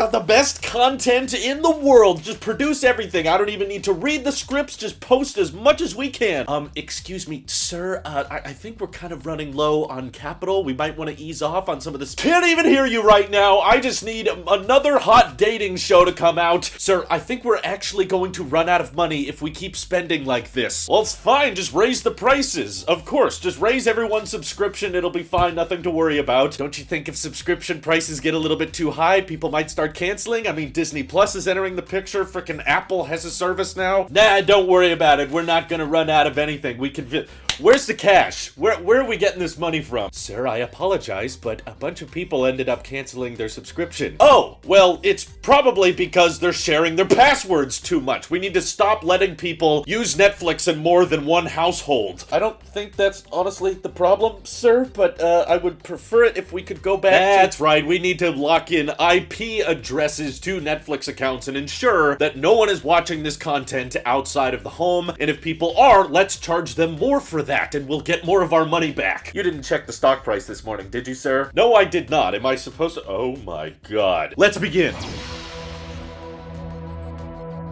got the best content in the world. Just produce everything. I don't even need to read the scripts. Just post as much as we can. Excuse me, sir. I think we're kind of running low on capital. We might want to ease off on some of this. Can't even hear you right now. I just need another hot dating show to come out. Sir, I think we're actually going to run out of money if we keep spending like this. Well, it's fine. Just raise the prices. Of course, just raise everyone's subscription. It'll be fine. Nothing to worry about. Don't you think if subscription prices get a little bit too high, people might start canceling? I mean, Disney Plus is entering the picture. Frickin' Apple has a service now. Nah, don't worry about it. We're not gonna run out of anything. We can... Where's the cash? Where are we getting this money from? Sir, I apologize, but a bunch of people ended up canceling their subscription. Oh, well, it's probably because they're sharing their passwords too much. We need to stop letting people use Netflix in more than one household. I don't think that's honestly the problem, sir, but I would prefer it if we could go back That's right, we need to lock in IP addresses to Netflix accounts and ensure that no one is watching this content outside of the home, and if people are, let's charge them more for that, and we'll get more of our money back. You didn't check the stock price this morning, did you, sir? No, I did not. Am I supposed to? Oh my god. Let's begin.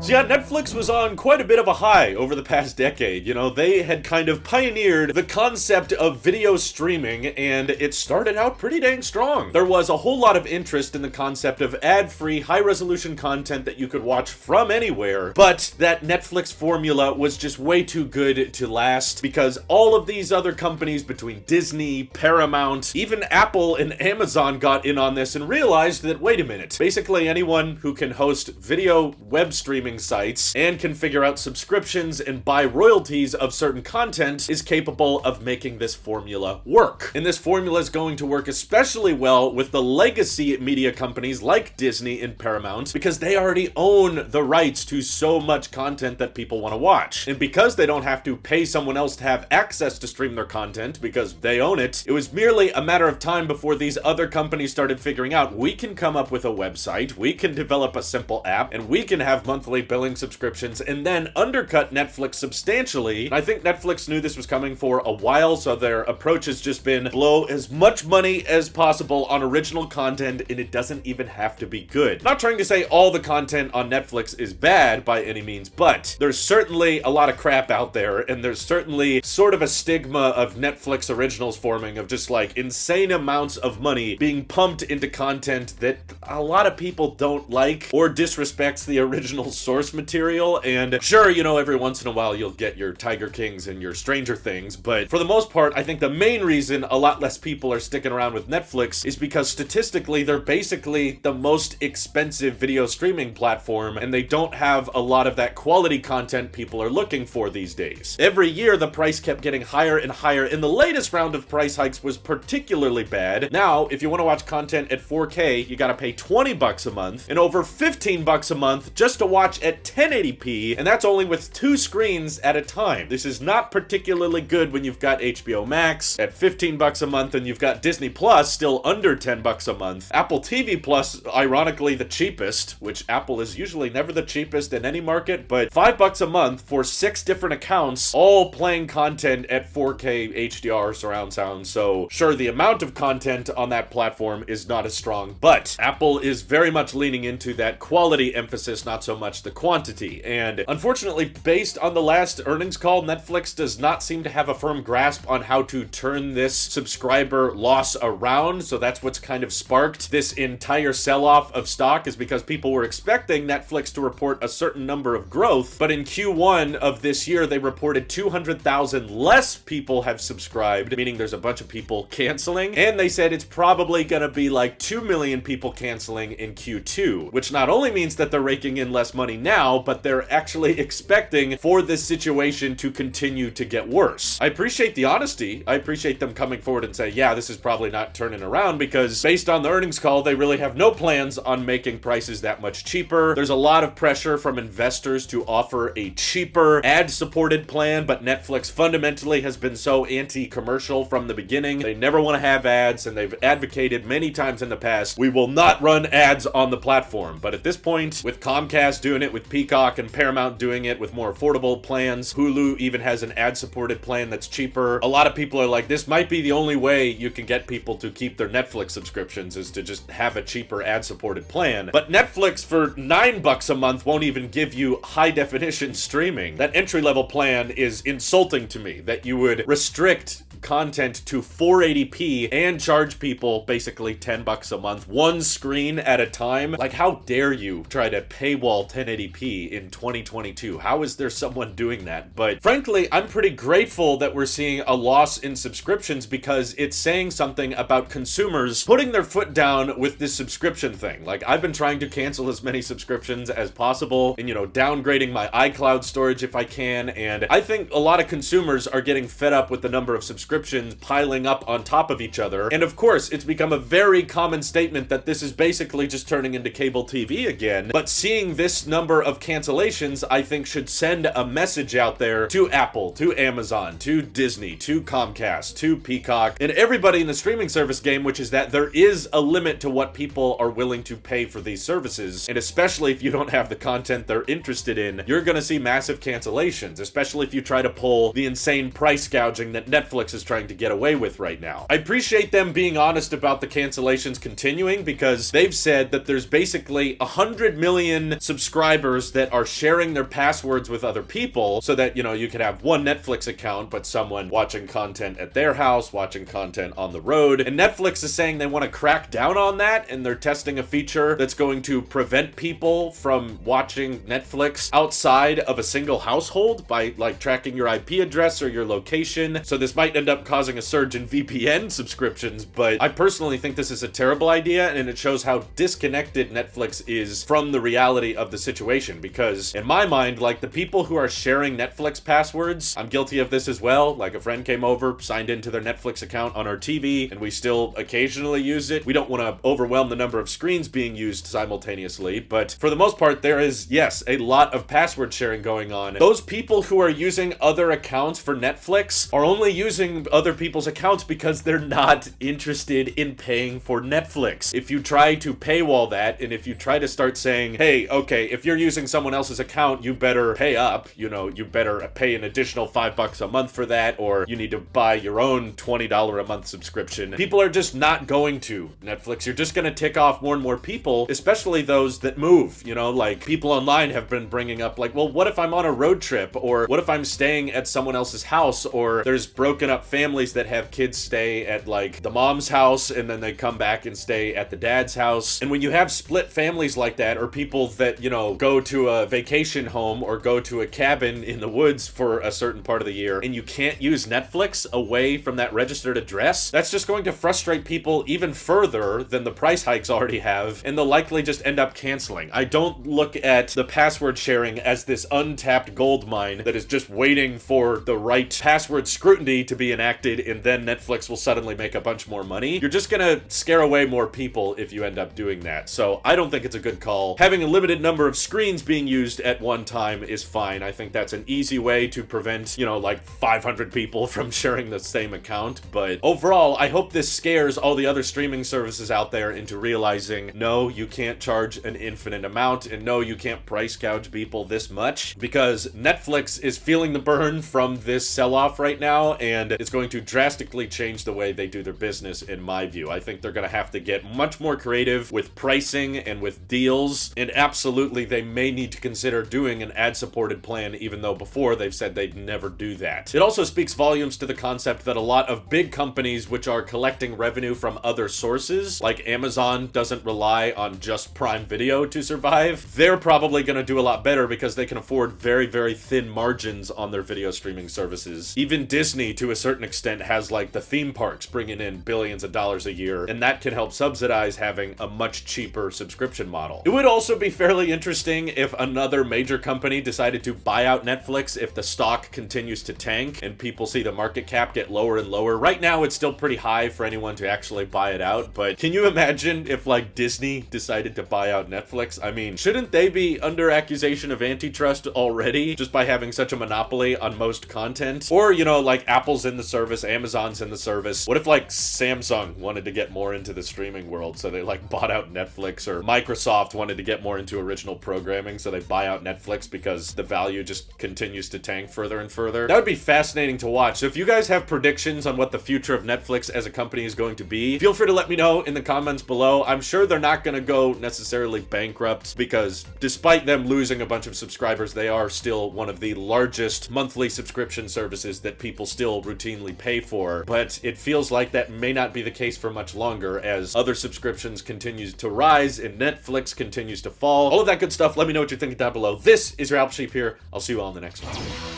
So yeah, Netflix was on quite a bit of a high over the past decade. You know, they had kind of pioneered the concept of video streaming, and it started out pretty dang strong. There was a whole lot of interest in the concept of ad-free, high-resolution content that you could watch from anywhere, but that Netflix formula was just way too good to last, because all of these other companies between Disney, Paramount, even Apple and Amazon got in on this and realized that, wait a minute, basically anyone who can host video web streaming sites and can figure out subscriptions and buy royalties of certain content is capable of making this formula work. And this formula is going to work especially well with the legacy media companies like Disney and Paramount, because they already own the rights to so much content that people want to watch. And because they don't have to pay someone else to have access to stream their content because they own it, it was merely a matter of time before these other companies started figuring out, we can come up with a website, we can develop a simple app, and we can have monthly billing subscriptions and then undercut Netflix substantially. And I think Netflix knew this was coming for a while, so their approach has just been blow as much money as possible on original content, and it doesn't even have to be good. Not trying to say all the content on Netflix is bad by any means, but there's certainly a lot of crap out there, and there's certainly sort of a stigma of Netflix originals forming of just like insane amounts of money being pumped into content that a lot of people don't like or disrespects the original source material. And sure, you know, every once in a while you'll get your Tiger Kings and your Stranger Things, but for the most part, I think the main reason a lot less people are sticking around with Netflix is because statistically they're basically the most expensive video streaming platform, and they don't have a lot of that quality content people are looking for these days. Every year the price kept getting higher and higher, and the latest round of price hikes was particularly bad. Now, if you want to watch content at 4K, you gotta pay $20 a month, and over $15 a month just to watch at 1080p, and that's only with 2 screens at a time. This is not particularly good when you've got HBO Max at $15 a month and you've got Disney Plus still under $10 a month. Apple TV Plus, ironically the cheapest, which Apple is usually never the cheapest in any market, but $5 a month for 6 different accounts, all playing content at 4K HDR surround sound. So sure, the amount of content on that platform is not as strong, but Apple is very much leaning into that quality emphasis, not so much the quantity. And unfortunately, based on the last earnings call, Netflix does not seem to have a firm grasp on how to turn this subscriber loss around. So that's what's kind of sparked this entire sell-off of stock, is because people were expecting Netflix to report a certain number of growth, but in Q1 of this year they reported 200,000 less people have subscribed, meaning there's a bunch of people canceling, and they said it's probably gonna be like 2 million people canceling in Q2, which not only means that they're raking in less money now, but they're actually expecting for this situation to continue to get worse. I appreciate the honesty. I appreciate them coming forward and say, yeah, this is probably not turning around, because based on the earnings call, they really have no plans on making prices that much cheaper. There's a lot of pressure from investors to offer a cheaper ad-supported plan, but Netflix fundamentally has been so anti-commercial from the beginning. They never want to have ads, and they've advocated many times in the past, we will not run ads on the platform. But at this point, with Comcast doing it, it with Peacock and Paramount doing it with more affordable plans. Hulu even has an ad-supported plan that's cheaper. A lot of people are like, this might be the only way you can get people to keep their Netflix subscriptions, is to just have a cheaper ad-supported plan. But Netflix for $9 a month won't even give you high-definition streaming. That entry-level plan is insulting to me, that you would restrict content to 480p and charge people basically $10 a month, one screen at a time. Like, how dare you try to paywall 1080p in 2022? How is there someone doing that? But frankly, I'm pretty grateful that we're seeing a loss in subscriptions, because it's saying something about consumers putting their foot down with this subscription thing. Like, I've been trying to cancel as many subscriptions as possible and, downgrading my iCloud storage if I can, and I think a lot of consumers are getting fed up with the number of subscriptions piling up on top of each other. And of course, it's become a very common statement that this is basically just turning into cable TV again. But seeing this number of cancellations, I think, should send a message out there to Apple, to Amazon, to Disney, to Comcast, to Peacock, and everybody in the streaming service game, which is that there is a limit to what people are willing to pay for these services. And especially if you don't have the content they're interested in, you're gonna see massive cancellations, especially if you try to pull the insane price gouging that Netflix is trying to get away with right now. I appreciate them being honest about the cancellations continuing, because they've said that there's basically 100 million subscribers that are sharing their passwords with other people, so that, you could have one Netflix account, but someone watching content at their house, watching content on the road. And Netflix is saying they want to crack down on that, and they're testing a feature that's going to prevent people from watching Netflix outside of a single household by, like, tracking your IP address or your location. So this might end up causing a surge in VPN subscriptions, but I personally think this is a terrible idea, and it shows how disconnected Netflix is from the reality of the situation. Because in my mind, like, the people who are sharing Netflix passwords, I'm guilty of this as well. Like, a friend came over, signed into their Netflix account on our TV, and we still occasionally use it. We don't want to overwhelm the number of screens being used simultaneously, but for the most part, there is, yes, a lot of password sharing going on. Those people who are using other accounts for Netflix are only using other people's accounts because they're not interested in paying for Netflix. If you try to paywall that, and if you try to start saying, hey, okay, if you're using someone else's account, you better pay up, you better pay an additional $5 a month for that, or you need to buy your own $20 a month subscription. People are just not going to Netflix. You're just going to tick off more and more people, especially those that move. Like, people online have been bringing up, like, well, what if I'm on a road trip, or what if I'm staying at someone else's house, or there's broken up families that have kids stay at, like, the mom's house and then they come back and stay at the dad's house. And when you have split families like that, or people that, go to a vacation home or go to a cabin in the woods for a certain part of the year, and you can't use Netflix away from that registered address, that's just going to frustrate people even further than the price hikes already have, and they'll likely just end up canceling. I don't look at the password sharing as this untapped gold mine that is just waiting for the right password scrutiny to be enacted, and then Netflix will suddenly make a bunch more money. You're just gonna scare away more people if you end up doing that. So I don't think it's a good call. Having a limited number of screens being used at one time is fine. I think that's an easy way to prevent, like 500 people from sharing the same account. But overall, I hope this scares all the other streaming services out there into realizing, no, you can't charge an infinite amount, and no, you can't price gouge people this much, because Netflix is feeling the burn from this sell-off right now, and it's going to drastically change the way they do their business, in my view. I think they're going to have to get much more creative with pricing and with deals, and absolutely they may need to consider doing an ad-supported plan, even though before they've said they'd never do that. It also speaks volumes to the concept that a lot of big companies which are collecting revenue from other sources, like Amazon doesn't rely on just Prime Video to survive, they're probably going to do a lot better because they can afford very, very thin margins on their video streaming services. Even Disney, to a certain extent, has, like, the theme parks bringing in billions of dollars a year, and that can help subsidize having a much cheaper subscription model. It would also be fairly interesting if another major company decided to buy out Netflix if the stock continues to tank and people see the market cap get lower and lower. Right now, it's still pretty high for anyone to actually buy it out, but can you imagine if, like, Disney decided to buy out Netflix? I mean, shouldn't they be under accusation of antitrust already just by having such a monopoly on most content? Or, like, Apple's in the service, Amazon's in the service. What if, like, Samsung wanted to get more into the streaming world, so they, like, bought out Netflix, or Microsoft wanted to get more into original programming, so they buy out Netflix because the value just continues to tank further and further? That would be fascinating to watch. So if you guys have predictions on what the future of Netflix as a company is going to be, feel free to let me know in the comments below. I'm sure they're not going to go necessarily bankrupt, because despite them losing a bunch of subscribers, they are still one of the largest monthly subscription services that people still routinely pay for. But it feels like that may not be the case for much longer, as other subscriptions continue to rise and Netflix continues to fall. All of that good stuff. Let me know what you're thinking down below. This is your Alp Sheep here. I'll see you all in the next one.